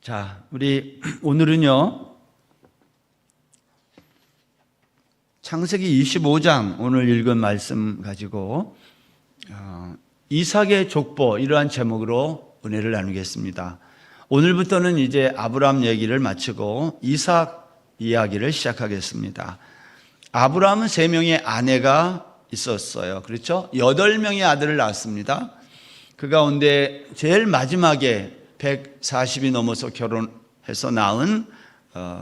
자, 우리 오늘은요, 창세기 25장 오늘 읽은 말씀 가지고 이삭의 족보 이러한 제목으로 은혜를 나누겠습니다. 오늘부터는 이제 아브라함 얘기를 마치고 이삭 이야기를 시작하겠습니다. 아브라함은 3명의 아내가 있었어요. 그렇죠? 8명의 아들을 낳았습니다. 그 가운데 제일 마지막에 140이 넘어서 결혼해서 낳은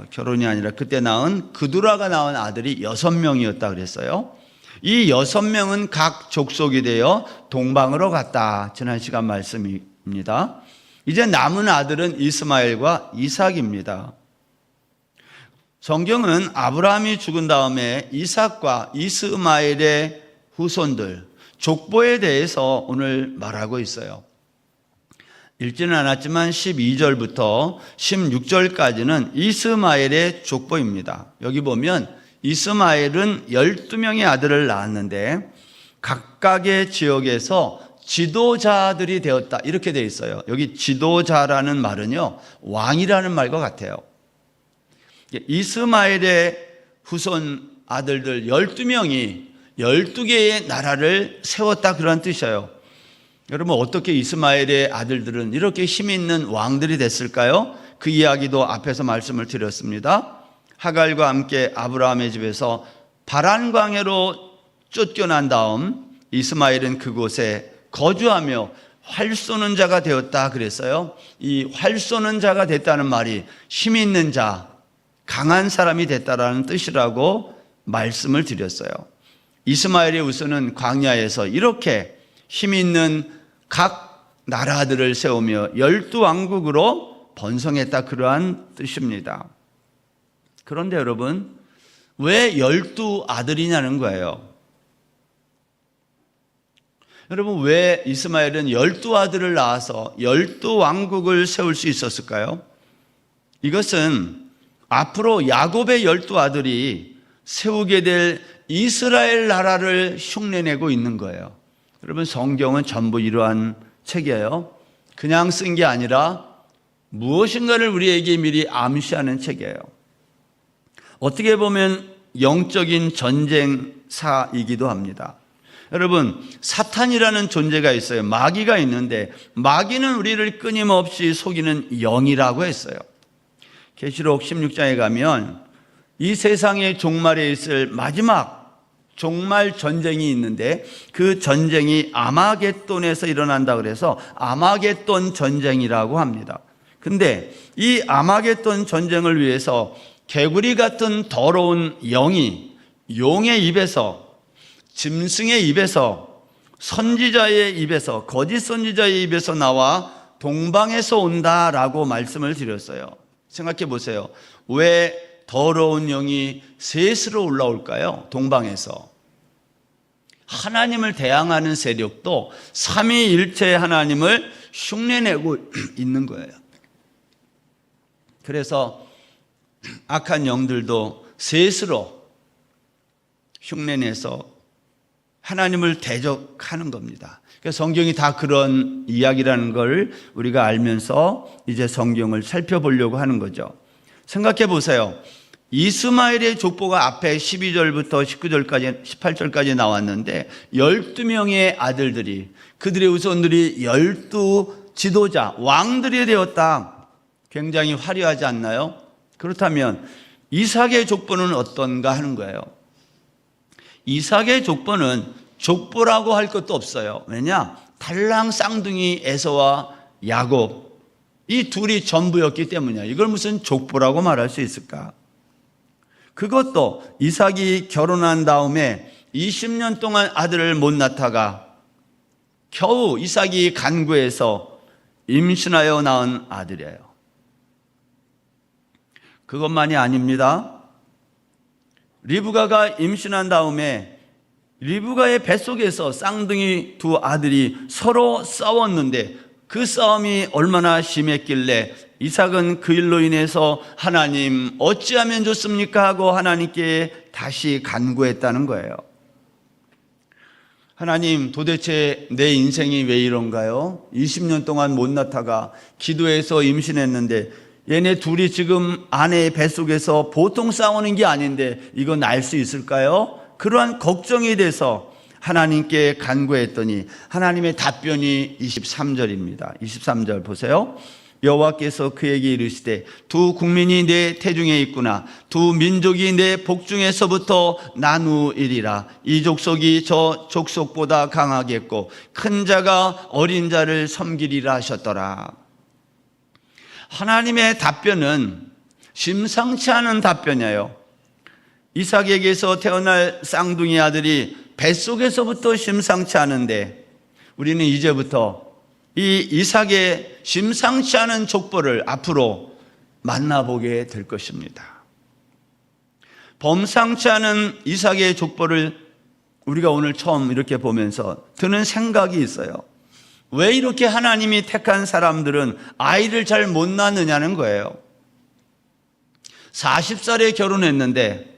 결혼이 아니라 그때 낳은 그두라가 낳은 아들이 6명이었다 그랬어요. 이 6명은 각 족속이 되어 동방으로 갔다. 지난 시간 말씀입니다. 이제 남은 아들은 이스마엘과 이삭입니다. 성경은 아브라함이 죽은 다음에 이삭과 이스마엘의 후손들, 족보에 대해서 오늘 말하고 있어요. 읽지는 않았지만 12절부터 16절까지는 이스마엘의 족보입니다. 여기 보면 이스마엘은 12명의 아들을 낳았는데 각각의 지역에서 지도자들이 되었다 이렇게 되어 있어요. 여기 지도자라는 말은요, 왕이라는 말과 같아요. 이스마엘의 후손 아들들 12명이 12개의 나라를 세웠다 그런 뜻이에요. 여러분, 어떻게 이스마엘의 아들들은 이렇게 힘 있는 왕들이 됐을까요? 그 이야기도 앞에서 말씀을 드렸습니다. 하갈과 함께 아브라함의 집에서 바란 광야로 쫓겨난 다음 이스마엘은 그곳에 거주하며 활 쏘는 자가 되었다 그랬어요. 이 활 쏘는 자가 됐다는 말이 힘 있는 자, 강한 사람이 됐다라는 뜻이라고 말씀을 드렸어요. 이스마엘의 후손은 광야에서 이렇게 힘 있는 각 나라들을 세우며 12왕국으로 번성했다 그러한 뜻입니다. 그런데 여러분, 왜 12아들이냐는 거예요. 여러분, 왜 이스마엘은 12아들을 낳아서 12왕국을 세울 수 있었을까요? 이것은 앞으로 야곱의 12아들이 세우게 될 이스라엘 나라를 흉내내고 있는 거예요. 여러분, 성경은 전부 이러한 책이에요. 그냥 쓴 게 아니라 무엇인가를 우리에게 미리 암시하는 책이에요. 어떻게 보면 영적인 전쟁사이기도 합니다. 여러분, 사탄이라는 존재가 있어요. 마귀가 있는데 마귀는 우리를 끊임없이 속이는 영이라고 했어요. 계시록 16장에 가면 이 세상의 종말에 있을 마지막 종말 전쟁이 있는데 그 전쟁이 아마겟돈에서 일어난다 그래서 아마겟돈 전쟁이라고 합니다. 근데 이 아마겟돈 전쟁을 위해서 개구리 같은 더러운 영이 용의 입에서, 짐승의 입에서, 선지자의 입에서, 거짓 선지자의 입에서 나와 동방에서 온다라고 말씀을 드렸어요. 생각해 보세요. 왜 더러운 영이 셋으로 올라올까요? 동방에서. 하나님을 대항하는 세력도 삼위일체 하나님을 흉내내고 있는 거예요. 그래서 악한 영들도 셋으로 흉내내서 하나님을 대적하는 겁니다. 그래서 성경이 다 그런 이야기라는 걸 우리가 알면서 이제 성경을 살펴보려고 하는 거죠. 생각해 보세요. 이스마엘의 족보가 앞에 12절부터 19절까지 18절까지 나왔는데 12명의 아들들이, 그들의 후손들이 12 지도자, 왕들이 되었다. 굉장히 화려하지 않나요? 그렇다면 이삭의 족보는 어떤가 하는 거예요. 이삭의 족보는 족보라고 할 것도 없어요. 왜냐? 달랑 쌍둥이 에서와 야곱, 이 둘이 전부였기 때문이야. 이걸 무슨 족보라고 말할 수 있을까? 그것도 이삭이 결혼한 다음에 20년 동안 아들을 못 낳다가 겨우 이삭이 간구해서 임신하여 낳은 아들이에요. 그것만이 아닙니다. 리브가가 임신한 다음에 리브가의 뱃속에서 쌍둥이 두 아들이 서로 싸웠는데 그 싸움이 얼마나 심했길래 이삭은 그 일로 인해서 하나님 어찌하면 좋습니까 하고 하나님께 다시 간구했다는 거예요. 하나님, 도대체 내 인생이 왜 이런가요? 20년 동안 못 낳다가 기도해서 임신했는데 얘네 둘이 지금 아내의 뱃속에서 보통 싸우는 게 아닌데 이거 날 수 있을까요? 그러한 걱정이 돼서 하나님께 간구했더니 하나님의 답변이 23절입니다. 23절 보세요. 여호와께서 그에게 이르시되 두 국민이 내 태중에 있구나. 두 민족이 내 복중에서부터 나누이리라. 이 족속이 저 족속보다 강하겠고 큰 자가 어린 자를 섬기리라 하셨더라. 하나님의 답변은 심상치 않은 답변이에요. 이삭에게서 태어날 쌍둥이 아들이 뱃속에서부터 심상치 않은데 우리는 이제부터 이 이삭의 심상치 않은 족보를 앞으로 만나보게 될 것입니다. 범상치 않은 이삭의 족보를 우리가 오늘 처음 이렇게 보면서 드는 생각이 있어요. 왜 이렇게 하나님이 택한 사람들은 아이를 잘 못 낳느냐는 거예요. 40살에 결혼했는데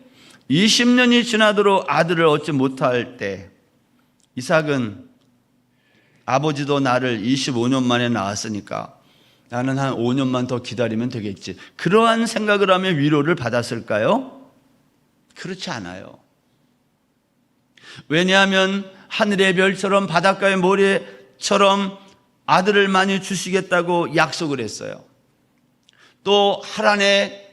20년이 지나도록 아들을 얻지 못할 때 이삭은 아버지도 나를 25년 만에 낳았으니까 나는 한 5년만 더 기다리면 되겠지. 그러한 생각을 하며 위로를 받았을까요? 그렇지 않아요. 왜냐하면 하늘의 별처럼 바닷가의 모래처럼 아들을 많이 주시겠다고 약속을 했어요. 또 하란에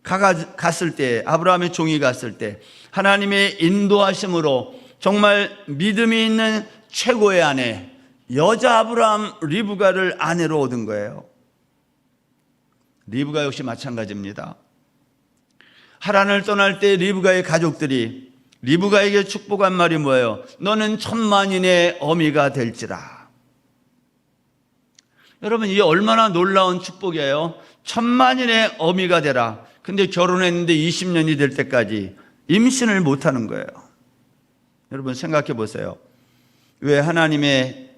갔을 때, 아브라함의 종이 갔을 때 하나님의 인도하심으로 정말 믿음이 있는 최고의 아내, 여자 아브라함 리브가를 아내로 얻은 거예요. 리브가 역시 마찬가지입니다. 하란을 떠날 때 리브가의 가족들이 리브가에게 축복한 말이 뭐예요? 너는 천만인의 어미가 될지라. 여러분, 이게 얼마나 놀라운 축복이에요. 천만인의 어미가 되라. 근데 결혼했는데 20년이 될 때까지 임신을 못하는 거예요. 여러분 생각해 보세요. 왜 하나님의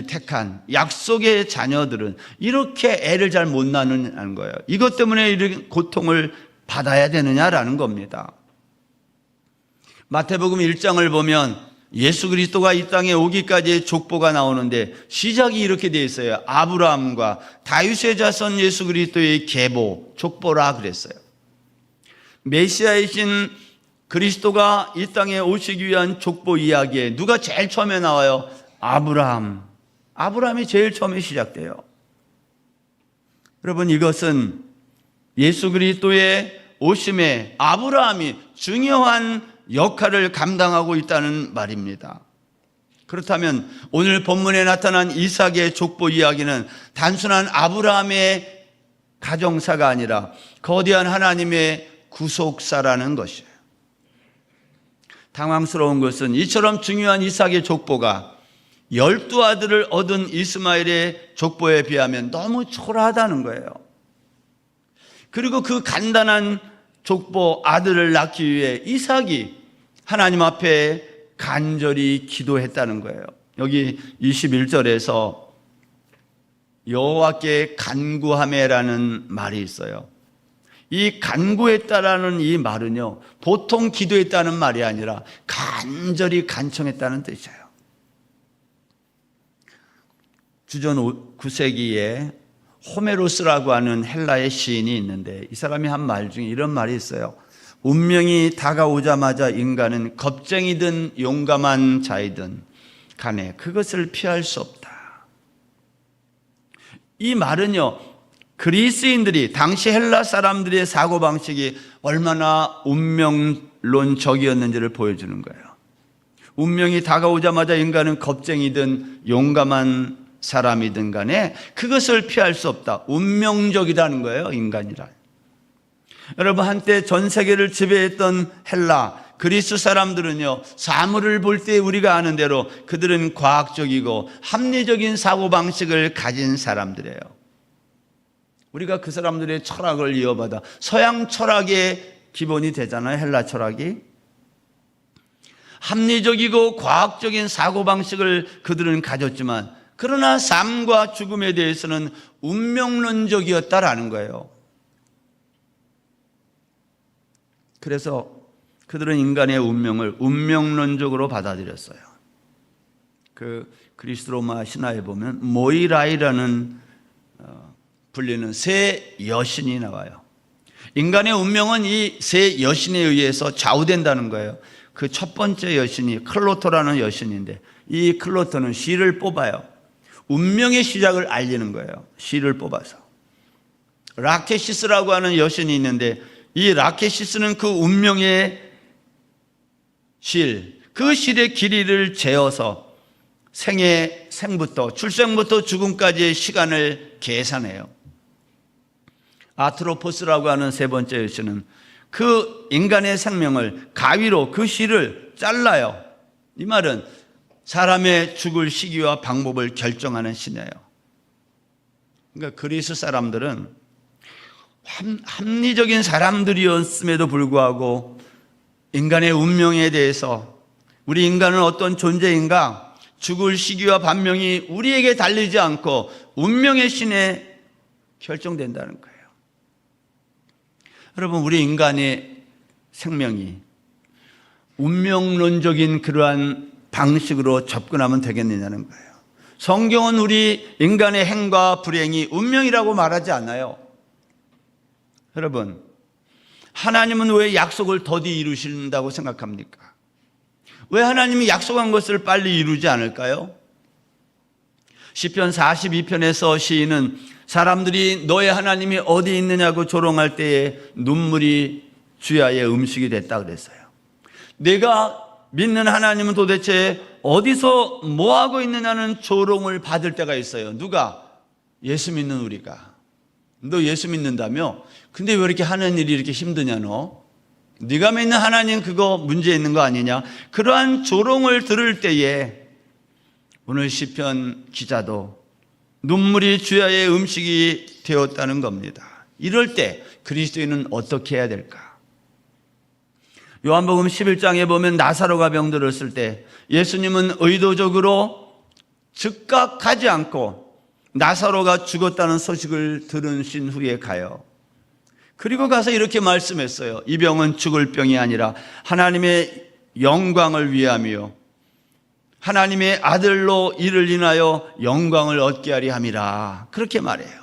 택한 약속의 자녀들은 이렇게 애를 잘 못 낳는 거예요. 이것 때문에 이렇게 고통을 받아야 되느냐라는 겁니다. 마태복음 1장을 보면 예수 그리스도가 이 땅에 오기까지의 족보가 나오는데 시작이 이렇게 되어 있어요. 아브라함과 다윗의 자손 예수 그리스도의 계보, 족보라 그랬어요. 메시아이신 그리스도가 이 땅에 오시기 위한 족보 이야기에 누가 제일 처음에 나와요? 아브라함이 제일 처음에 시작돼요. 여러분, 이것은 예수 그리스도의 오심에 아브라함이 중요한 역할을 감당하고 있다는 말입니다. 그렇다면 오늘 본문에 나타난 이삭의 족보 이야기는 단순한 아브라함의 가정사가 아니라 거대한 하나님의 구속사라는 것이에요. 당황스러운 것은 이처럼 중요한 이삭의 족보가 12아들을 얻은 이스마엘의 족보에 비하면 너무 초라하다는 거예요. 그리고 그 간단한 족보 아들을 낳기 위해 이삭이 하나님 앞에 간절히 기도했다는 거예요. 여기 21절에서 여호와께 간구하매라는 말이 있어요. 이 간구했다라는 이 말은요, 보통 기도했다는 말이 아니라 간절히 간청했다는 뜻이에요. 주전 9세기에 호메로스라고 하는 헬라의 시인이 있는데 이 사람이 한 말 중에 이런 말이 있어요. 운명이 다가오자마자 인간은 겁쟁이든 용감한 자이든 간에 그것을 피할 수 없다. 이 말은요, 그리스인들이 당시 헬라 사람들의 사고방식이 얼마나 운명론적이었는지를 보여주는 거예요. 운명이 다가오자마자 인간은 겁쟁이든 용감한 사람이든 간에 그것을 피할 수 없다. 운명적이라는 거예요, 인간이란. 여러분, 한때 전 세계를 지배했던 헬라, 그리스 사람들은요, 사물을 볼 때 우리가 아는 대로 그들은 과학적이고 합리적인 사고방식을 가진 사람들이에요. 우리가 그 사람들의 철학을 이어받아 서양 철학의 기본이 되잖아요, 헬라 철학이. 합리적이고 과학적인 사고방식을 그들은 가졌지만 그러나 삶과 죽음에 대해서는 운명론적이었다라는 거예요. 그래서 그들은 인간의 운명을 운명론적으로 받아들였어요. 그 그리스 로마 신화에 보면 모이라이라는 불리는 세 여신이 나와요. 인간의 운명은 이 세 여신에 의해서 좌우된다는 거예요. 그 첫 번째 여신이 클로토라는 여신인데, 이 클로토는 씨를 뽑아요. 운명의 시작을 알리는 거예요. 씨를 뽑아서. 라케시스라고 하는 여신이 있는데, 이 라케시스는 그 운명의 실, 그 실의 길이를 재어서 생부터, 출생부터 죽음까지의 시간을 계산해요. 아트로포스라고 하는 세 번째 여신은 그 인간의 생명을 가위로 그 실을 잘라요. 이 말은 사람의 죽을 시기와 방법을 결정하는 신이에요. 그러니까 그리스 사람들은 합리적인 사람들이었음에도 불구하고 인간의 운명에 대해서, 우리 인간은 어떤 존재인가, 죽을 시기와 반명이 우리에게 달리지 않고 운명의 신에 결정된다는 거예요. 여러분, 우리 인간의 생명이 운명론적인 그러한 방식으로 접근하면 되겠느냐는 거예요. 성경은 우리 인간의 행과 불행이 운명이라고 말하지 않아요. 여러분, 하나님은 왜 약속을 더디 이루신다고 생각합니까? 왜 하나님이 약속한 것을 빨리 이루지 않을까요? 시편 42편에서 시인은 사람들이 너의 하나님이 어디 있느냐고 조롱할 때에 눈물이 주야의 음식이 됐다 그랬어요. 내가 믿는 하나님은 도대체 어디서 뭐하고 있느냐는 조롱을 받을 때가 있어요. 누가? 예수 믿는 우리가. 너 예수 믿는다며? 근데 왜 이렇게 하는 일이 이렇게 힘드냐 너? 네가 믿는 하나님 그거 문제 있는 거 아니냐? 그러한 조롱을 들을 때에 오늘 시편 기자도 눈물이 주야의 음식이 되었다는 겁니다. 이럴 때 그리스도인은 어떻게 해야 될까? 요한복음 11장에 보면 나사로가 병들었을 때 예수님은 의도적으로 즉각 가지 않고 나사로가 죽었다는 소식을 들으신 후에 가요. 그리고 가서 이렇게 말씀했어요. 이 병은 죽을 병이 아니라 하나님의 영광을 위함이요 하나님의 아들로 이를 인하여 영광을 얻게 하리 함이라. 그렇게 말해요.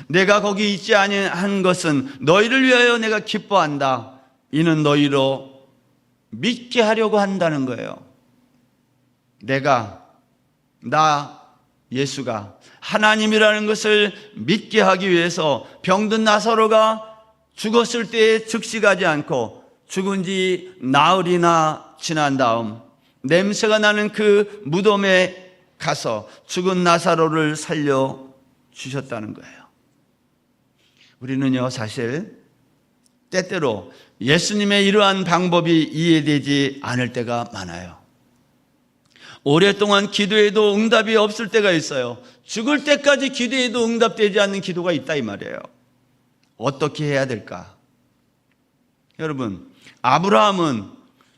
내가 거기 있지 아니한 것은 너희를 위하여 내가 기뻐한다. 이는 너희로 믿게 하려고 한다는 거예요. 예수가 하나님이라는 것을 믿게 하기 위해서 병든 나사로가 죽었을 때에 즉시 가지 않고 죽은 지 나흘이나 지난 다음 냄새가 나는 그 무덤에 가서 죽은 나사로를 살려주셨다는 거예요. 우리는요, 사실 때때로 예수님의 이러한 방법이 이해되지 않을 때가 많아요. 오랫동안 기도해도 응답이 없을 때가 있어요. 죽을 때까지 기도해도 응답되지 않는 기도가 있다 이 말이에요. 어떻게 해야 될까? 여러분, 아브라함은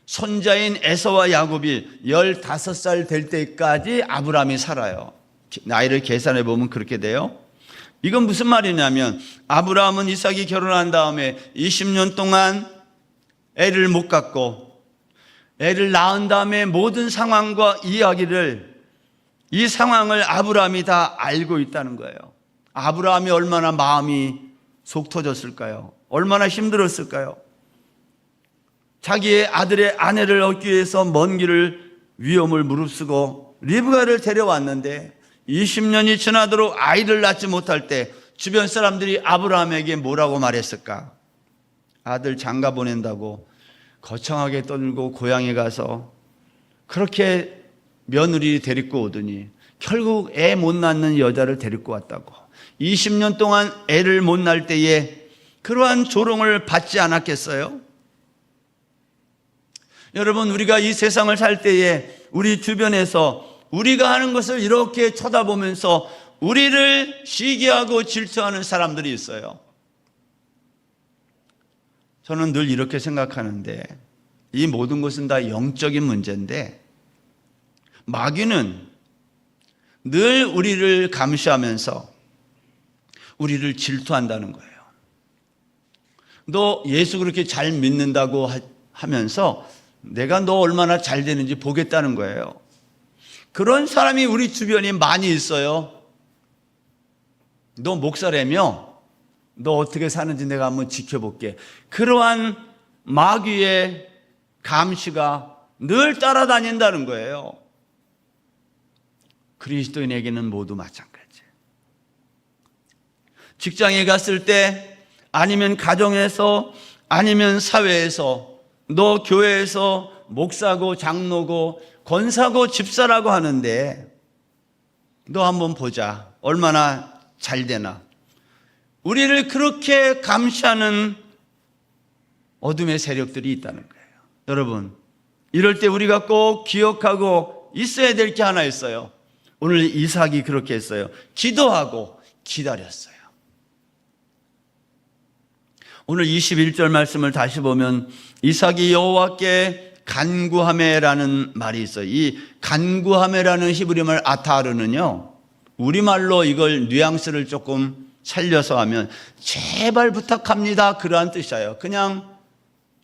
손자인 에서와 야곱이 15살 될 때까지 아브라함이 살아요. 나이를 계산해 보면 그렇게 돼요. 이건 무슨 말이냐면 아브라함은 이삭이 결혼한 다음에 20년 동안 애를 못 갖고 애를 낳은 다음에 모든 상황과 이 상황을 아브라함이 다 알고 있다는 거예요. 아브라함이 얼마나 마음이 속 터졌을까요? 얼마나 힘들었을까요? 자기의 아들의 아내를 얻기 위해서 먼 길을 위험을 무릅쓰고 리브가를 데려왔는데 20년이 지나도록 아이를 낳지 못할 때 주변 사람들이 아브라함에게 뭐라고 말했을까? 아들 장가 보낸다고 거창하게 떠들고 고향에 가서 그렇게 며느리 데리고 오더니 결국 애 못 낳는 여자를 데리고 왔다고. 20년 동안 애를 못 낳을 때에 그러한 조롱을 받지 않았겠어요? 여러분, 우리가 이 세상을 살 때에 우리 주변에서 우리가 하는 것을 이렇게 쳐다보면서 우리를 시기하고 질투하는 사람들이 있어요. 저는 늘 이렇게 생각하는데 이 모든 것은 다 영적인 문제인데 마귀는 늘 우리를 감시하면서 우리를 질투한다는 거예요. 너 예수 그렇게 잘 믿는다고 하면서 내가 너 얼마나 잘 되는지 보겠다는 거예요. 그런 사람이 우리 주변에 많이 있어요. 너 목사라며? 너 어떻게 사는지 내가 한번 지켜볼게. 그러한 마귀의 감시가 늘 따라다닌다는 거예요. 그리스도인에게는 모두 마찬가지예요. 직장에 갔을 때, 아니면 가정에서, 아니면 사회에서, 너 교회에서 목사고 장로고 권사고 집사라고 하는데 너 한번 보자. 얼마나 잘 되나. 우리를 그렇게 감시하는 어둠의 세력들이 있다는 거예요. 여러분, 이럴 때 우리가 꼭 기억하고 있어야 될 게 하나 있어요. 오늘 이삭이 그렇게 했어요. 기도하고 기다렸어요. 오늘 21절 말씀을 다시 보면 이삭이 여호와께 간구하매라는 말이 있어요. 이 간구하매라는 히브리말 아타르는요, 우리말로 이걸 뉘앙스를 조금 살려서 하면 제발 부탁합니다 그러한 뜻이에요. 그냥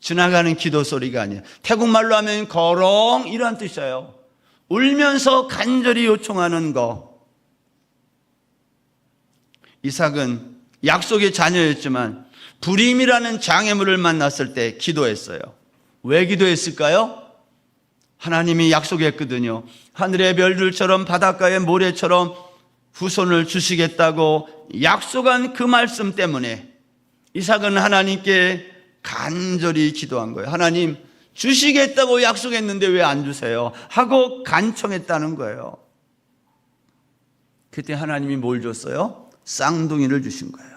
지나가는 기도 소리가 아니에요. 태국말로 하면 거렁 이러한 뜻이에요. 울면서 간절히 요청하는 거. 이삭은 약속의 자녀였지만 불임이라는 장애물을 만났을 때 기도했어요. 왜 기도했을까요? 하나님이 약속했거든요. 하늘의 별들처럼 바닷가의 모래처럼 후손을 주시겠다고 약속한 그 말씀 때문에 이삭은 하나님께 간절히 기도한 거예요. 하나님, 주시겠다고 약속했는데 왜 안 주세요? 하고 간청했다는 거예요. 그때 하나님이 뭘 줬어요? 쌍둥이를 주신 거예요.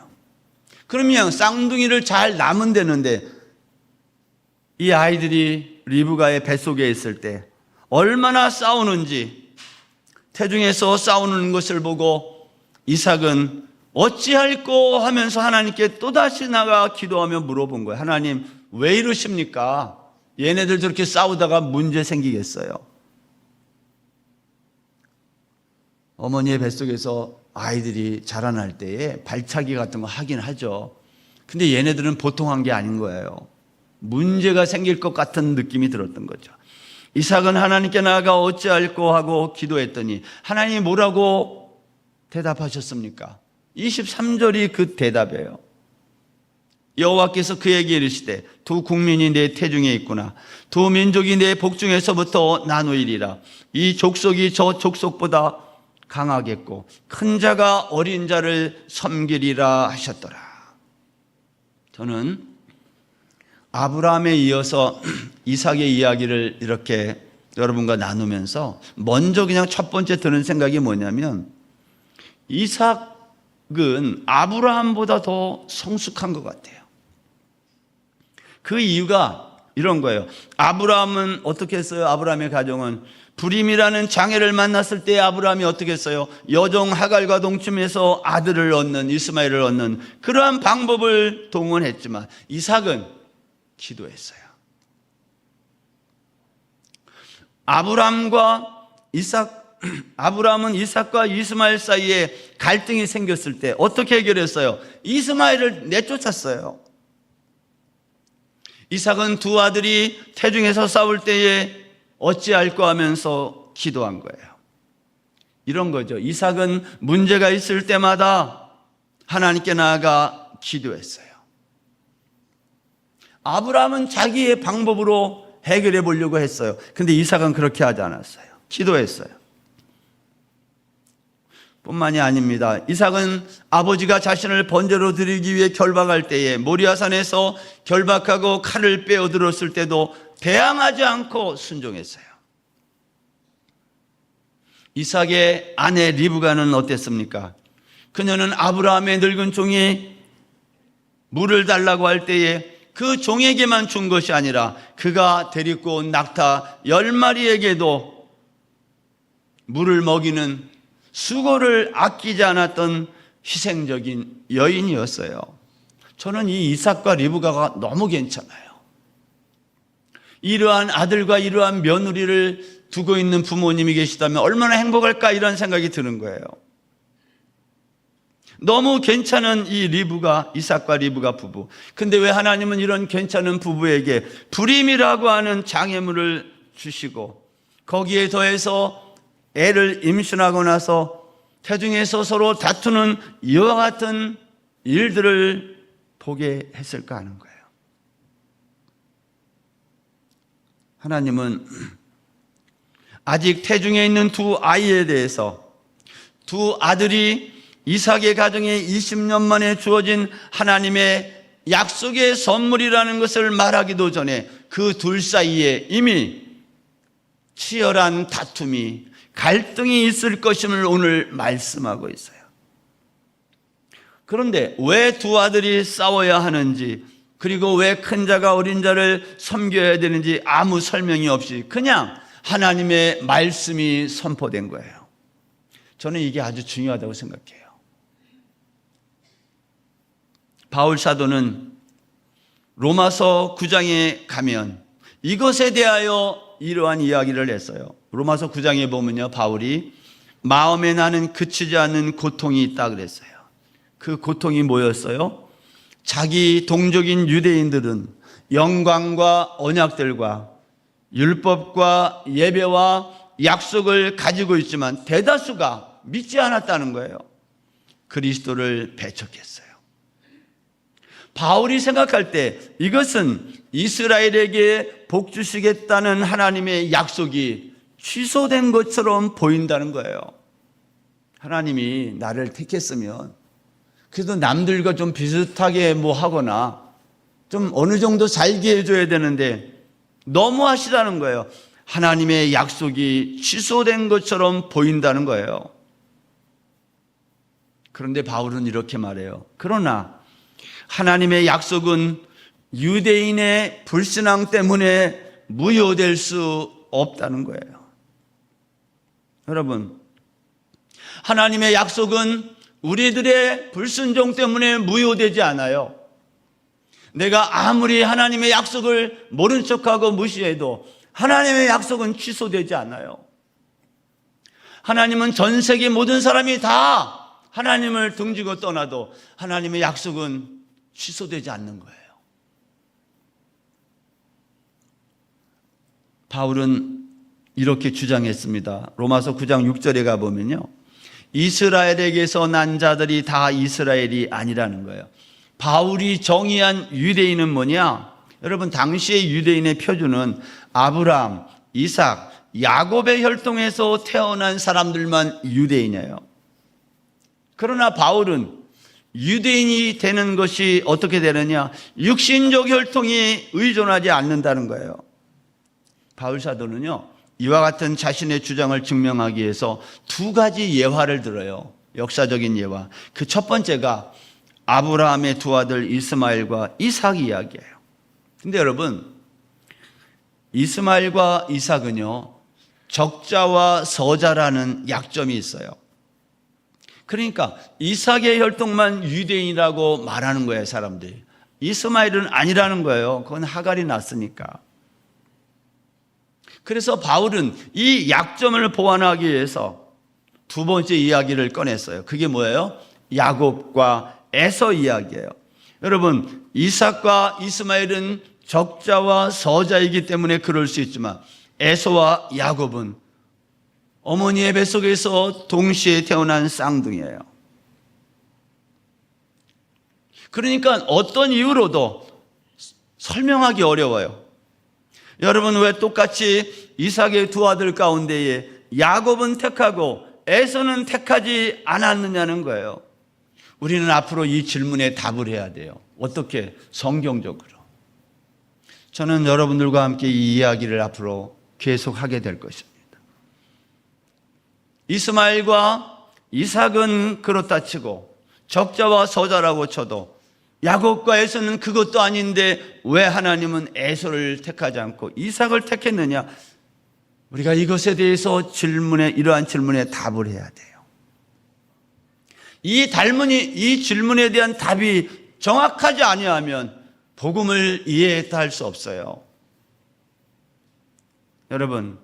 그러면 쌍둥이를 잘 낳으면 되는데 이 아이들이 리브가의 뱃속에 있을 때 얼마나 싸우는지, 태중에서 싸우는 것을 보고 이삭은 어찌할꼬 하면서 하나님께 또다시 나가 기도하며 물어본 거예요. 하나님, 왜 이러십니까? 얘네들 저렇게 싸우다가 문제 생기겠어요. 어머니의 뱃속에서 아이들이 자라날 때에 발차기 같은 거 하긴 하죠. 근데 얘네들은 보통 한 게 아닌 거예요. 문제가 생길 것 같은 느낌이 들었던 거죠. 이삭은 하나님께 나아가 어찌할꼬 하고 기도했더니 하나님이 뭐라고 대답하셨습니까? 23절이 그 대답이에요. 여호와께서 그에게 이르시되 두 국민이 내 태중에 있구나. 두 민족이 내 복중에서부터 나누이리라. 이 족속이 저 족속보다 강하겠고 큰 자가 어린 자를 섬기리라 하셨더라. 저는 아브라함에 이어서 이삭의 이야기를 이렇게 여러분과 나누면서 먼저 그냥 첫 번째 드는 생각이 뭐냐면 이삭은 아브라함보다 더 성숙한 것 같아요. 그 이유가 이런 거예요. 아브라함은 어떻게 했어요? 아브라함의 가정은 불임이라는 장애를 만났을 때 아브라함이 어떻게 했어요? 여종 하갈과 동침해서 아들을 얻는, 이스마엘을 얻는 그러한 방법을 동원했지만 이삭은 기도했어요. 아브라함은 이삭과 이스마엘 사이에 갈등이 생겼을 때 어떻게 해결했어요? 이스마엘을 내쫓았어요. 이삭은 두 아들이 태중에서 싸울 때에 어찌할꼬 하면서 기도한 거예요. 이런 거죠. 이삭은 문제가 있을 때마다 하나님께 나아가 기도했어요. 아브라함은 자기의 방법으로 해결해 보려고 했어요. 근데 이삭은 그렇게 하지 않았어요. 기도했어요. 뿐만이 아닙니다. 이삭은 아버지가 자신을 번제로 드리기 위해 결박할 때에 모리아산에서 결박하고 칼을 빼어 들었을 때도 대항하지 않고 순종했어요. 이삭의 아내 리브가는 어땠습니까? 그녀는 아브라함의 늙은 종이 물을 달라고 할 때에 그 종에게만 준 것이 아니라 그가 데리고 온 낙타 10마리에게도 물을 먹이는 수고를 아끼지 않았던 희생적인 여인이었어요. 저는 이 이삭과 리브가가 너무 괜찮아요. 이러한 아들과 이러한 며느리를 두고 있는 부모님이 계시다면 얼마나 행복할까 이런 생각이 드는 거예요. 너무 괜찮은 이 이삭과 리브가 부부. 근데 왜 하나님은 이런 괜찮은 부부에게 불임이라고 하는 장애물을 주시고 거기에 더해서 애를 임신하고 나서 태중에서 서로 다투는 이와 같은 일들을 보게 했을까 하는 거예요. 하나님은 아직 태중에 있는 두 아이에 대해서, 두 아들이 이삭의 가정에 20년 만에 주어진 하나님의 약속의 선물이라는 것을 말하기도 전에 그 둘 사이에 이미 치열한 다툼이, 갈등이 있을 것임을 오늘 말씀하고 있어요. 그런데 왜 두 아들이 싸워야 하는지, 그리고 왜 큰 자가 어린 자를 섬겨야 되는지 아무 설명이 없이 그냥 하나님의 말씀이 선포된 거예요. 저는 이게 아주 중요하다고 생각해요. 바울 사도는 로마서 9장에 가면 이것에 대하여 이러한 이야기를 했어요. 로마서 9장에 보면요, 바울이 마음에 나는 그치지 않는 고통이 있다 그랬어요. 그 고통이 뭐였어요? 자기 동족인 유대인들은 영광과 언약들과 율법과 예배와 약속을 가지고 있지만 대다수가 믿지 않았다는 거예요. 그리스도를 배척했어요. 바울이 생각할 때 이것은 이스라엘에게 복 주시겠다는 하나님의 약속이 취소된 것처럼 보인다는 거예요. 하나님이 나를 택했으면 그래도 남들과 좀 비슷하게 뭐 하거나 좀 어느 정도 살게 해줘야 되는데 너무 하시다는 거예요. 하나님의 약속이 취소된 것처럼 보인다는 거예요. 그런데 바울은 이렇게 말해요. 그러나 하나님의 약속은 유대인의 불신앙 때문에 무효될 수 없다는 거예요. 여러분, 하나님의 약속은 우리들의 불순종 때문에 무효되지 않아요. 내가 아무리 하나님의 약속을 모른 척하고 무시해도 하나님의 약속은 취소되지 않아요. 하나님은 전 세계 모든 사람이 다 하나님을 등지고 떠나도 하나님의 약속은 취소되지 않는 거예요. 바울은 이렇게 주장했습니다. 로마서 9장 6절에 가보면요, 이스라엘에게서 난 자들이 다 이스라엘이 아니라는 거예요. 바울이 정의한 유대인은 뭐냐? 여러분, 당시의 유대인의 표준은 아브라함, 이삭, 야곱의 혈통에서 태어난 사람들만 유대인이에요. 그러나 바울은 유대인이 되는 것이 어떻게 되느냐? 육신적 혈통이 의존하지 않는다는 거예요. 바울 사도는요, 이와 같은 자신의 주장을 증명하기 위해서 두 가지 예화를 들어요. 역사적인 예화. 그 첫 번째가 아브라함의 두 아들 이스마엘과 이삭 이야기예요. 근데 여러분, 이스마엘과 이삭은요, 적자와 서자라는 약점이 있어요. 그러니까 이삭의 혈통만 유대인이라고 말하는 거예요, 사람들이. 이스마엘은 아니라는 거예요. 그건 하갈이 낳았으니까. 그래서 바울은 이 약점을 보완하기 위해서 두 번째 이야기를 꺼냈어요. 그게 뭐예요? 야곱과 에서 이야기예요. 여러분, 이삭과 이스마엘은 적자와 서자이기 때문에 그럴 수 있지만 에서와 야곱은 어머니의 뱃속에서 동시에 태어난 쌍둥이에요. 그러니까 어떤 이유로도 설명하기 어려워요. 여러분, 왜 똑같이 이삭의 두 아들 가운데에 야곱은 택하고 에서는 택하지 않았느냐는 거예요. 우리는 앞으로 이 질문에 답을 해야 돼요. 어떻게? 성경적으로. 저는 여러분들과 함께 이 이야기를 앞으로 계속하게 될 것입니다. 이스마엘과 이삭은 그렇다 치고 적자와 서자라고 쳐도 야곱과 에서는 그것도 아닌데 왜 하나님은 에서를 택하지 않고 이삭을 택했느냐? 우리가 이것에 대해서 이러한 질문에 답을 해야 돼요. 이 질문에 대한 답이 정확하지 아니하면 복음을 이해했다 할 수 없어요. 여러분,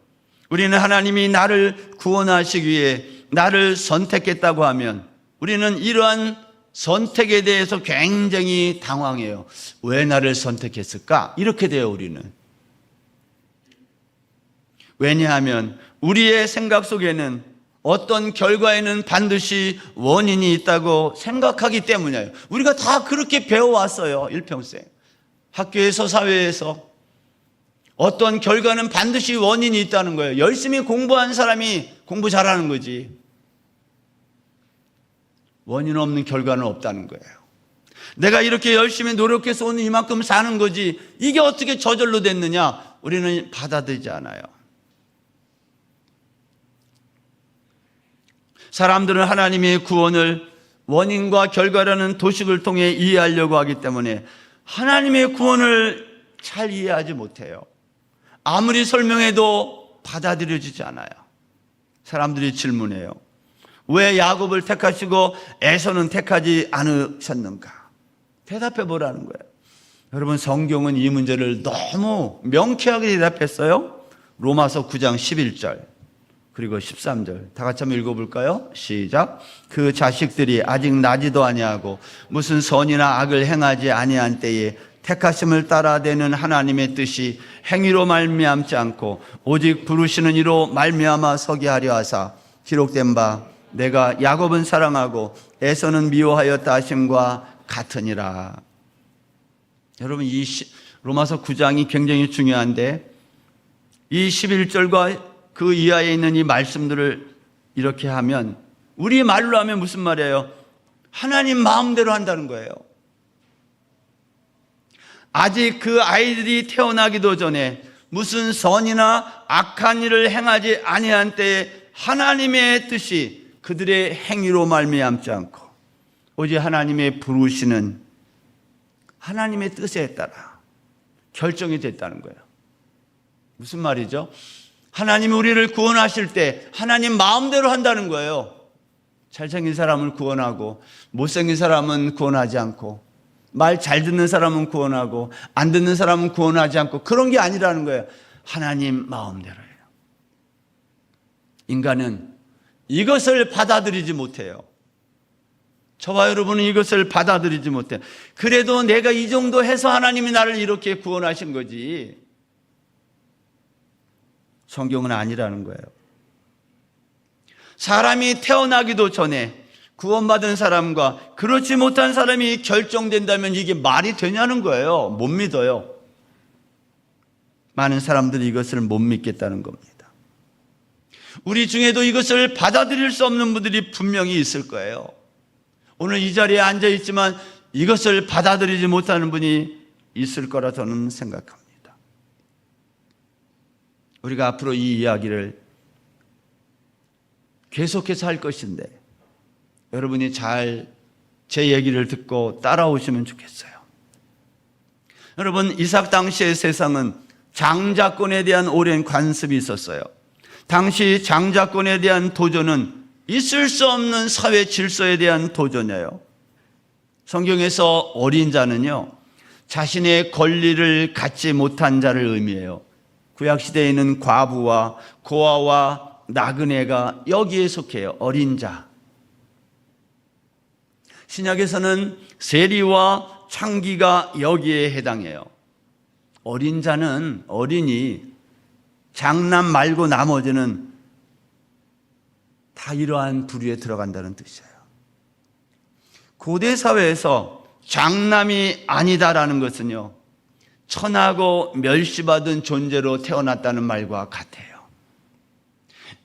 우리는 하나님이 나를 구원하시기 위해 나를 선택했다고 하면 우리는 이러한 선택에 대해서 굉장히 당황해요. 왜 나를 선택했을까? 이렇게 돼요, 우리는. 왜냐하면 우리의 생각 속에는 어떤 결과에는 반드시 원인이 있다고 생각하기 때문이에요. 우리가 다 그렇게 배워왔어요. 일평생. 학교에서, 사회에서. 어떤 결과는 반드시 원인이 있다는 거예요. 열심히 공부한 사람이 공부 잘하는 거지. 원인 없는 결과는 없다는 거예요. 내가 이렇게 열심히 노력해서 오늘 이만큼 사는 거지, 이게 어떻게 저절로 됐느냐? 우리는 받아들이지 않아요. 사람들은 하나님의 구원을 원인과 결과라는 도식을 통해 이해하려고 하기 때문에 하나님의 구원을 잘 이해하지 못해요. 아무리 설명해도 받아들여지지 않아요. 사람들이 질문해요. 왜 야곱을 택하시고 에서는 택하지 않으셨는가? 대답해 보라는 거예요. 여러분, 성경은 이 문제를 너무 명쾌하게 대답했어요. 로마서 9장 11절 그리고 13절 다 같이 한번 읽어볼까요? 시작. 그 자식들이 아직 나지도 아니하고 무슨 선이나 악을 행하지 아니한 때에 택하심을 따라 되는 하나님의 뜻이 행위로 말미암지 않고 오직 부르시는 이로 말미암아 서게 하려 하사 기록된 바 내가 야곱은 사랑하고 에서는 미워하였다 하심과 같으니라. 여러분, 이 로마서 9장이 굉장히 중요한데 이 11절과 그 이하에 있는 이 말씀들을 이렇게 하면, 우리 말로 하면 무슨 말이에요? 하나님 마음대로 한다는 거예요. 아직 그 아이들이 태어나기도 전에 무슨 선이나 악한 일을 행하지 아니한 때에 하나님의 뜻이 그들의 행위로 말미암지 않고 오직 하나님의 부르시는 하나님의 뜻에 따라 결정이 됐다는 거예요. 무슨 말이죠? 하나님이 우리를 구원하실 때 하나님 마음대로 한다는 거예요. 잘생긴 사람을 구원하고 못생긴 사람은 구원하지 않고 말 잘 듣는 사람은 구원하고 안 듣는 사람은 구원하지 않고 그런 게 아니라는 거예요. 하나님 마음대로예요. 인간은 이것을 받아들이지 못해요. 저와 여러분은 이것을 받아들이지 못해요. 그래도 내가 이 정도 해서 하나님이 나를 이렇게 구원하신 거지, 성경은 아니라는 거예요. 사람이 태어나기도 전에 구원받은 사람과 그렇지 못한 사람이 결정된다면 이게 말이 되냐는 거예요. 못 믿어요. 많은 사람들이 이것을 못 믿겠다는 겁니다. 우리 중에도 이것을 받아들일 수 없는 분들이 분명히 있을 거예요. 오늘 이 자리에 앉아 있지만 이것을 받아들이지 못하는 분이 있을 거라 저는 생각합니다. 우리가 앞으로 이 이야기를 계속해서 할 것인데 여러분이 잘 제 얘기를 듣고 따라오시면 좋겠어요. 여러분, 이삭 당시의 세상은 장자권에 대한 오랜 관습이 있었어요. 당시 장자권에 대한 도전은 있을 수 없는 사회 질서에 대한 도전이에요. 성경에서 어린 자는요, 자신의 권리를 갖지 못한 자를 의미해요. 구약시대에는 과부와 고아와 나그네가 여기에 속해요. 어린 자. 신약에서는 세리와 창기가 여기에 해당해요. 어린 자는 어린이, 장남 말고 나머지는 다 이러한 부류에 들어간다는 뜻이에요. 고대 사회에서 장남이 아니다라는 것은요, 천하고 멸시받은 존재로 태어났다는 말과 같아요.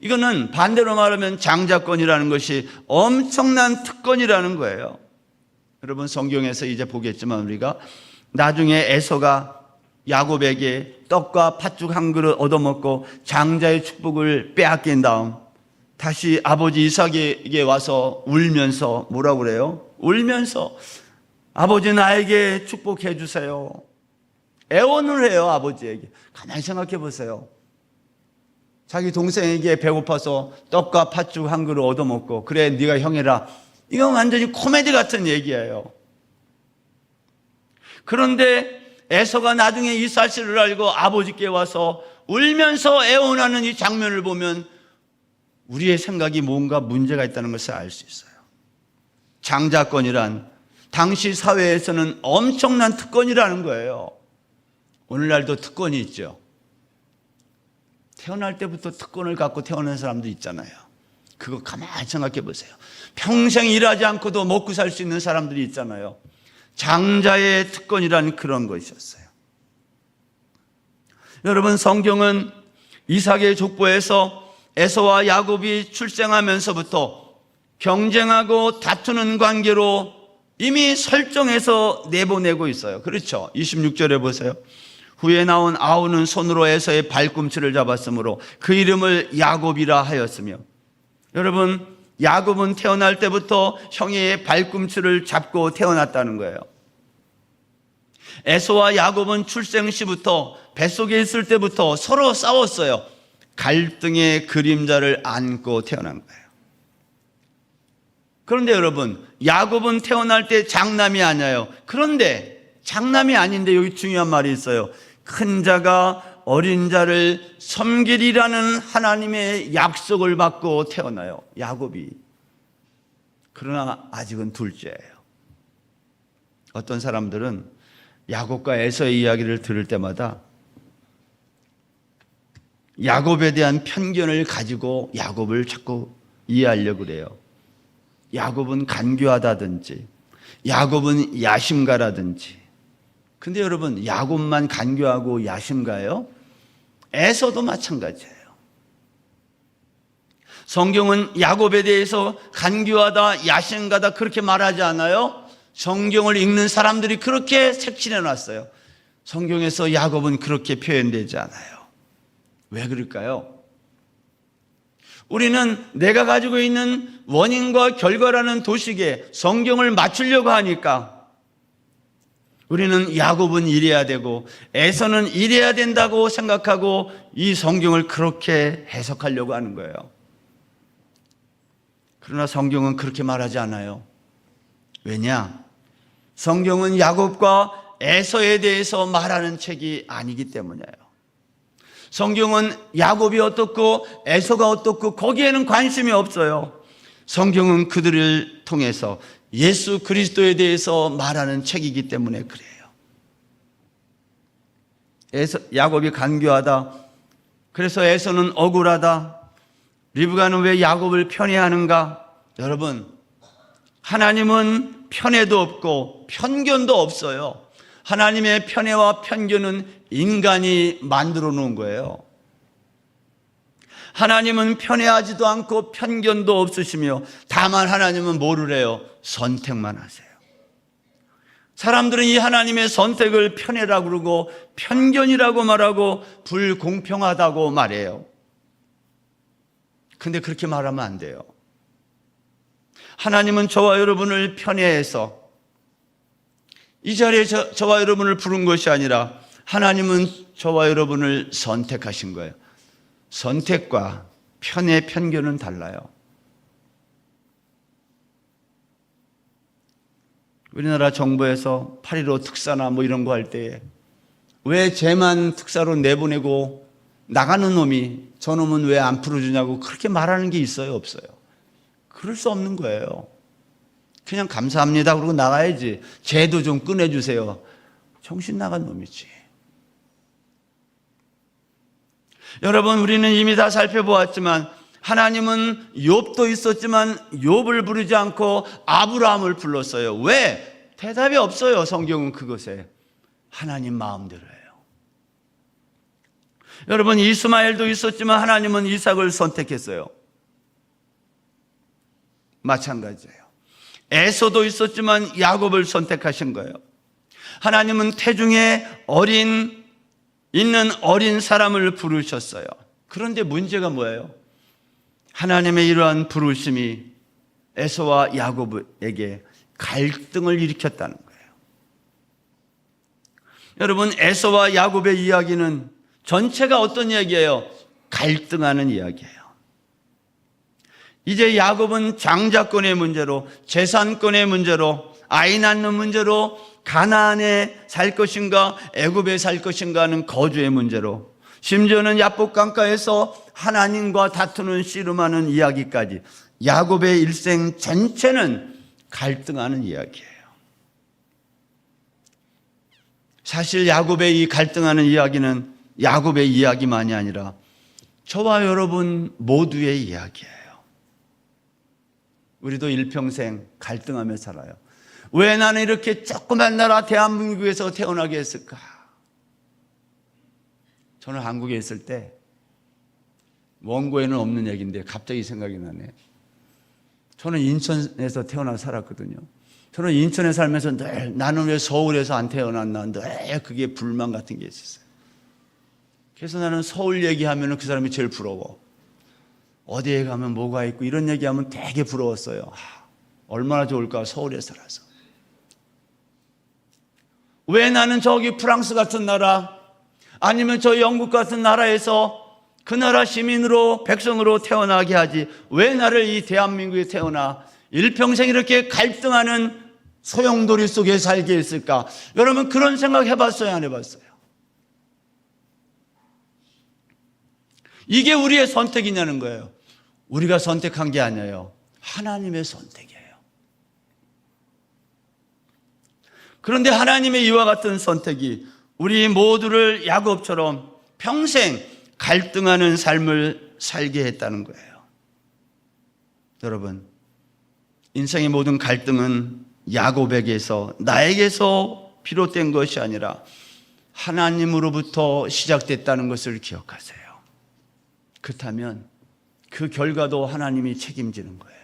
이거는 반대로 말하면 장자권이라는 것이 엄청난 특권이라는 거예요. 여러분, 성경에서 이제 보겠지만 우리가 나중에 에서가 야곱에게 떡과 팥죽 한 그릇 얻어먹고 장자의 축복을 빼앗긴 다음 다시 아버지 이삭에게 와서 울면서 뭐라고 그래요? 울면서 아버지 나에게 축복해 주세요. 애원을 해요. 아버지에게. 가만히 생각해 보세요. 자기 동생에게 배고파서 떡과 팥죽 한 그릇 얻어먹고 그래 네가 형이라, 이건 완전히 코미디 같은 얘기예요. 그런데 에서가 나중에 이 사실을 알고 아버지께 와서 울면서 애원하는 이 장면을 보면 우리의 생각이 뭔가 문제가 있다는 것을 알 수 있어요. 장자권이란 당시 사회에서는 엄청난 특권이라는 거예요. 오늘날도 특권이 있죠. 태어날 때부터 특권을 갖고 태어난 사람도 있잖아요. 그거 가만히 생각해 보세요. 평생 일하지 않고도 먹고 살 수 있는 사람들이 있잖아요. 장자의 특권이라는 그런 것이었어요. 여러분, 성경은 이삭의 족보에서 에서와 야곱이 출생하면서부터 경쟁하고 다투는 관계로 이미 설정해서 내보내고 있어요. 그렇죠? 26절에 보세요. 후에 나온 아우는 손으로 에서의 발꿈치를 잡았으므로 그 이름을 야곱이라 하였으며, 여러분, 야곱은 태어날 때부터 형의 발꿈치를 잡고 태어났다는 거예요. 에서와 야곱은 출생 시부터, 뱃속에 있을 때부터 서로 싸웠어요. 갈등의 그림자를 안고 태어난 거예요. 그런데 여러분, 야곱은 태어날 때 장남이 아니에요. 그런데 장남이 아닌데 여기 중요한 말이 있어요. 큰 자가 어린 자를 섬기리라는 하나님의 약속을 받고 태어나요, 야곱이. 그러나 아직은 둘째예요. 어떤 사람들은 야곱과 에서의 이야기를 들을 때마다 야곱에 대한 편견을 가지고 야곱을 자꾸 이해하려고 그래요. 야곱은 간교하다든지, 야곱은 야심가라든지. 근데 여러분, 야곱만 간교하고 야심가요? 에서도 마찬가지예요. 성경은 야곱에 대해서 간교하다, 야심가다 그렇게 말하지 않아요? 성경을 읽는 사람들이 그렇게 색칠해 놨어요. 성경에서 야곱은 그렇게 표현되지 않아요. 왜 그럴까요? 우리는 내가 가지고 있는 원인과 결과라는 도식에 성경을 맞추려고 하니까 우리는 야곱은 이래야 되고 에서는 이래야 된다고 생각하고 이 성경을 그렇게 해석하려고 하는 거예요. 그러나 성경은 그렇게 말하지 않아요. 왜냐? 성경은 야곱과 에서에 대해서 말하는 책이 아니기 때문이에요. 성경은 야곱이 어떻고 에서가 어떻고 거기에는 관심이 없어요. 성경은 그들을 통해서 예수 그리스도에 대해서 말하는 책이기 때문에 그래요. 야곱이 간교하다, 그래서 에서는 억울하다, 리브가는 왜 야곱을 편애하는가? 여러분, 하나님은 편애도 없고 편견도 없어요. 하나님의 편애와 편견은 인간이 만들어 놓은 거예요. 하나님은 편애하지도 않고 편견도 없으시며, 다만 하나님은 뭐를 해요? 선택만 하세요. 사람들은 이 하나님의 선택을 편애라고 그러고 편견이라고 말하고 불공평하다고 말해요. 근데 그렇게 말하면 안 돼요. 하나님은 저와 여러분을 편애해서 이 자리에 저와 여러분을 부른 것이 아니라 하나님은 저와 여러분을 선택하신 거예요. 선택과 편애, 편견은 달라요. 우리나라 정부에서 8.15 특사나 뭐 이런 거 할 때에 왜 쟤만 특사로 내보내고 나가는 놈이 저 놈은 왜 안 풀어주냐고 그렇게 말하는 게 있어요, 없어요? 그럴 수 없는 거예요. 그냥 감사합니다 그러고 나가야지. 쟤도 좀 꺼내주세요. 정신 나간 놈이지. 여러분, 우리는 이미 다 살펴보았지만 하나님은 욥도 있었지만 욥을 부르지 않고 아브라함을 불렀어요. 왜? 대답이 없어요. 성경은 그것에. 하나님 마음대로예요. 여러분, 이스마엘도 있었지만 하나님은 이삭을 선택했어요. 마찬가지예요. 에서도 있었지만 야곱을 선택하신 거예요. 하나님은 태중에 있는 어린 사람을 부르셨어요. 그런데 문제가 뭐예요? 하나님의 이러한 부르심이 에서와 야곱에게 갈등을 일으켰다는 거예요. 여러분, 에서와 야곱의 이야기는 전체가 어떤 이야기예요? 갈등하는 이야기예요. 이제 야곱은 장자권의 문제로, 재산권의 문제로, 아이 낳는 문제로, 가나안에 살 것인가 애굽에 살 것인가 하는 거주의 문제로, 심지어는 야복 강가에서 하나님과 다투는 씨름하는 이야기까지 야곱의 일생 전체는 갈등하는 이야기예요. 사실 야곱의 이 갈등하는 이야기는 야곱의 이야기만이 아니라 저와 여러분 모두의 이야기예요. 우리도 일평생 갈등하며 살아요. 왜 나는 이렇게 조그만 나라 대한민국에서 태어나게 했을까? 저는 한국에 있을 때 원고에는 없는 얘기인데 갑자기 생각이 나네. 저는 인천에서 태어나 살았거든요. 저는 인천에 살면서 늘 나는 왜 서울에서 안 태어났나 늘 그게 불만 같은 게 있었어요. 그래서 나는 서울 얘기하면 그 사람이 제일 부러워. 어디에 가면 뭐가 있고 이런 얘기하면 되게 부러웠어요. 얼마나 좋을까 서울에 살아서. 왜 나는 저기 프랑스 같은 나라 아니면 저 영국 같은 나라에서 그 나라 시민으로 백성으로 태어나게 하지 왜 나를 이 대한민국에 태어나 일평생 이렇게 갈등하는 소용돌이 속에 살게 했을까? 여러분 그런 생각 해봤어요? 안 해봤어요? 이게 우리의 선택이냐는 거예요. 우리가 선택한 게 아니에요. 하나님의 선택이에요. 그런데 하나님의 이와 같은 선택이 우리 모두를 야곱처럼 평생 갈등하는 삶을 살게 했다는 거예요. 여러분, 인생의 모든 갈등은 야곱에게서 나에게서 비롯된 것이 아니라 하나님으로부터 시작됐다는 것을 기억하세요. 그렇다면 그 결과도 하나님이 책임지는 거예요.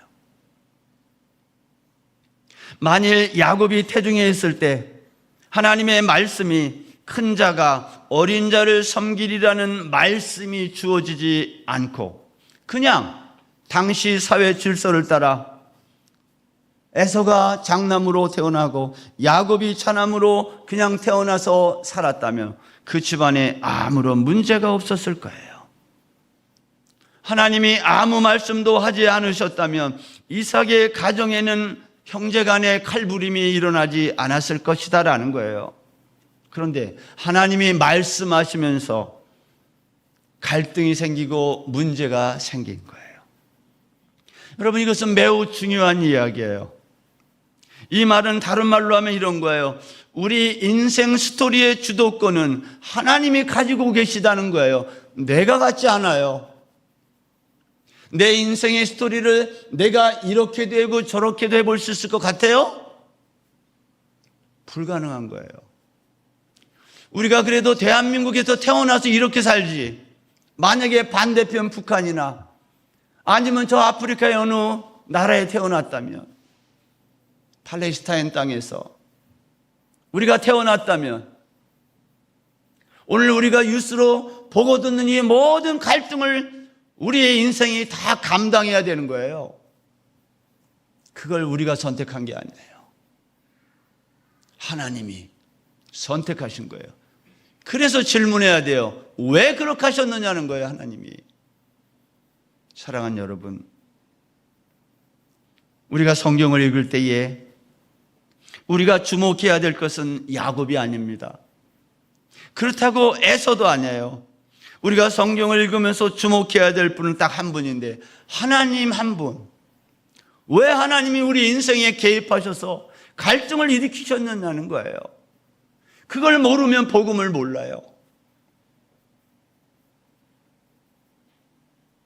만일 야곱이 태중에 있을 때 하나님의 말씀이 큰 자가 어린 자를 섬기리라는 말씀이 주어지지 않고 그냥 당시 사회 질서를 따라 에서가 장남으로 태어나고 야곱이 차남으로 그냥 태어나서 살았다면 그 집안에 아무런 문제가 없었을 거예요. 하나님이 아무 말씀도 하지 않으셨다면 이삭의 가정에는 형제간의 칼부림이 일어나지 않았을 것이다라는 거예요. 그런데 하나님이 말씀하시면서 갈등이 생기고 문제가 생긴 거예요. 여러분 이것은 매우 중요한 이야기예요. 이 말은 다른 말로 하면 이런 거예요. 우리 인생 스토리의 주도권은 하나님이 가지고 계시다는 거예요. 내가 갖지 않아요. 내 인생의 스토리를 내가 이렇게 되고 저렇게도 해볼 수 있을 것 같아요? 불가능한 거예요. 우리가 그래도 대한민국에서 태어나서 이렇게 살지 만약에 반대편 북한이나 아니면 저 아프리카의 어느 나라에 태어났다면 팔레스타인 땅에서 우리가 태어났다면 오늘 우리가 뉴스로 보고 듣는 이 모든 갈등을 우리의 인생이 다 감당해야 되는 거예요. 그걸 우리가 선택한 게 아니에요. 하나님이 선택하신 거예요. 그래서 질문해야 돼요. 왜 그렇게 하셨느냐는 거예요, 하나님이. 사랑하는 여러분, 우리가 성경을 읽을 때에 우리가 주목해야 될 것은 야곱이 아닙니다. 그렇다고 에서도 아니에요. 우리가 성경을 읽으면서 주목해야 될 분은 딱 한 분인데 하나님 한 분. 왜 하나님이 우리 인생에 개입하셔서 갈등을 일으키셨느냐는 거예요. 그걸 모르면 복음을 몰라요.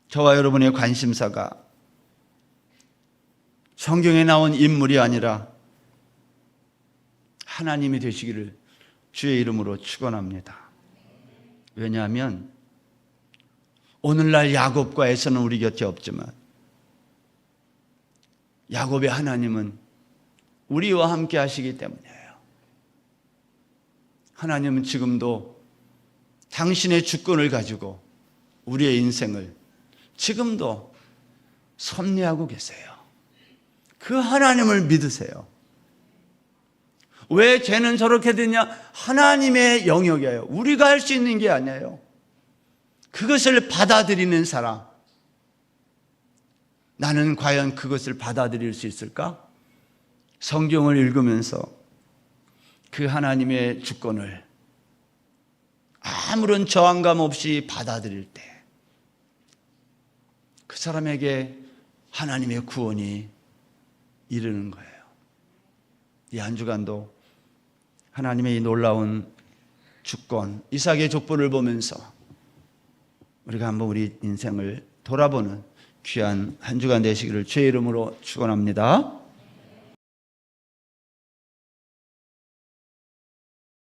저와 여러분의 관심사가 성경에 나온 인물이 아니라 하나님이 되시기를 주의 이름으로 축원합니다. 왜냐하면 오늘날 야곱과 에서는 우리 곁에 없지만 야곱의 하나님은 우리와 함께 하시기 때문이에요. 하나님은 지금도 당신의 주권을 가지고 우리의 인생을 지금도 섭리하고 계세요. 그 하나님을 믿으세요. 왜 죄는 저렇게 되냐? 하나님의 영역이에요. 우리가 할 수 있는 게 아니에요. 그것을 받아들이는 사람, 나는 과연 그것을 받아들일 수 있을까? 성경을 읽으면서 그 하나님의 주권을 아무런 저항감 없이 받아들일 때 그 사람에게 하나님의 구원이 이르는 거예요. 이 한 주간도 하나님의 이 놀라운 주권, 이삭의 족보를 보면서 우리가 한번 우리 인생을 돌아보는 귀한 한 주간 되시기를 주의 이름으로 축원합니다.